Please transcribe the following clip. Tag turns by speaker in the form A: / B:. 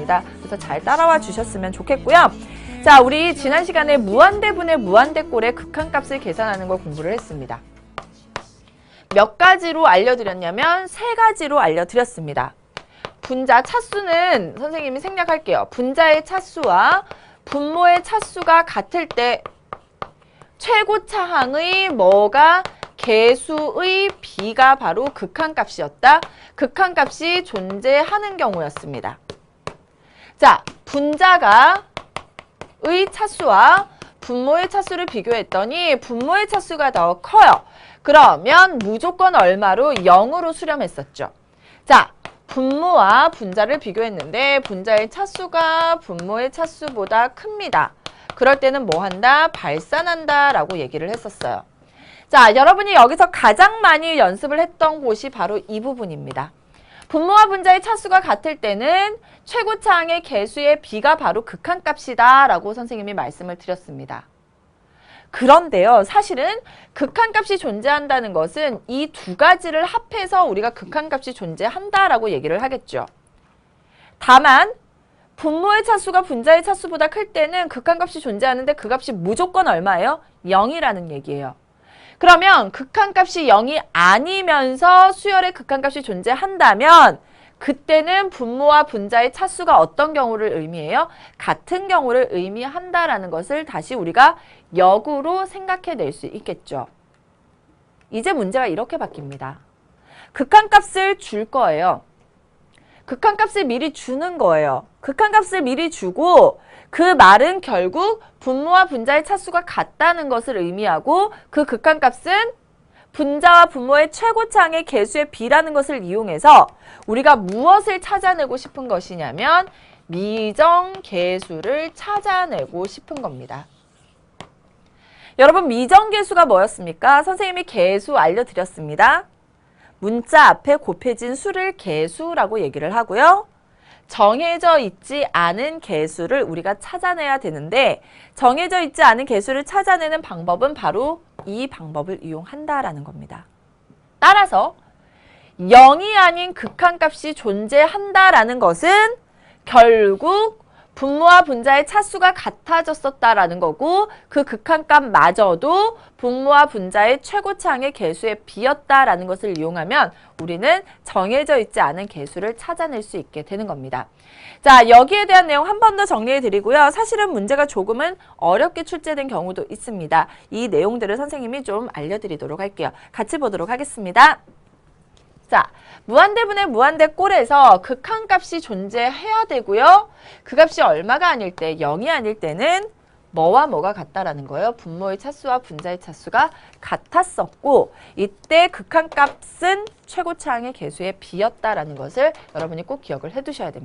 A: 있습니다. 그래서 잘 따라와 주셨으면 좋겠고요. 자, 우리 지난 시간에 무한대분의 무한대꼴의 극한값을 계산하는 걸 공부를 했습니다. 몇 가지로 알려드렸냐면 3가지로 알려드렸습니다. 분자 차수는 선생님이 생략할게요. 분자의 차수와 분모의 차수가 같을 때 최고차항의 뭐가 개수의 비가 바로 극한값이었다. 극한값이 존재하는 경우였습니다. 자, 분자가 의 차수와 분모의 차수를 비교했더니 분모의 차수가 더 커요. 그러면 무조건 얼마로? 0으로 수렴했었죠. 자, 분모와 분자를 비교했는데 분자의 차수가 분모의 차수보다 큽니다. 그럴 때는 뭐 한다? 발산한다 라고 얘기를 했었어요. 자, 여러분이 여기서 가장 많이 연습을 했던 곳이 바로 이 부분입니다. 분모와 분자의 차수가 같을 때는 최고차항의 개수의 비가 바로 극한값이다 라고 선생님이 말씀을 드렸습니다. 그런데요, 사실은 극한값이 존재한다는 것은 이 2가지를 합해서 우리가 극한값이 존재한다라고 얘기를 하겠죠. 다만 분모의 차수가 분자의 차수보다 클 때는 극한값이 존재하는데 그 값이 무조건 얼마예요? 0이라는 얘기예요. 그러면 극한값이 0이 아니면서 수열의 극한값이 존재한다면 그때는 분모와 분자의 차수가 어떤 경우를 의미해요? 같은 경우를 의미한다라는 것을 다시 우리가 역으로 생각해낼 수 있겠죠. 이제 문제가 이렇게 바뀝니다. 극한값을 줄 거예요. 극한값을 미리 주는 거예요. 극한값을 미리 주고 그 말은 결국 분모와 분자의 차수가 같다는 것을 의미하고 그 극한값은 분자와 분모의 최고차항의 개수의 비라는 것을 이용해서 우리가 무엇을 찾아내고 싶은 것이냐면 미정계수를 찾아내고 싶은 겁니다. 여러분, 미정계수가 뭐였습니까? 선생님이 계수 알려드렸습니다. 문자 앞에 곱해진 수를 계수라고 얘기를 하고요. 정해져 있지 않은 개수를 우리가 찾아내야 되는데 정해져 있지 않은 개수를 찾아내는 방법은 바로 이 방법을 이용한다라는 겁니다. 따라서 0이 아닌 극한값이 존재한다라는 것은 결국 분모와 분자의 차수가 같아졌었다라는 거고 그 극한값마저도 분모와 분자의 최고차항의 개수의 비였다라는 것을 이용하면 우리는 정해져 있지 않은 개수를 찾아낼 수 있게 되는 겁니다. 자, 여기에 대한 내용 한 번 더 정리해 드리고요. 사실은 문제가 조금은 어렵게 출제된 경우도 있습니다. 이 내용들을 선생님이 좀 알려드리도록 할게요. 같이 보도록 하겠습니다. 자, 무한대분의 무한대꼴에서 극한값이 존재해야 되고요. 그 값이 얼마가 아닐 때, 0이 아닐 때는 뭐와 뭐가 같다라는 거예요. 분모의 차수와 분자의 차수가 같았었고 이때 극한값은 최고차항의 개수의 비였다라는 것을 여러분이 꼭 기억을 해두셔야 됩니다.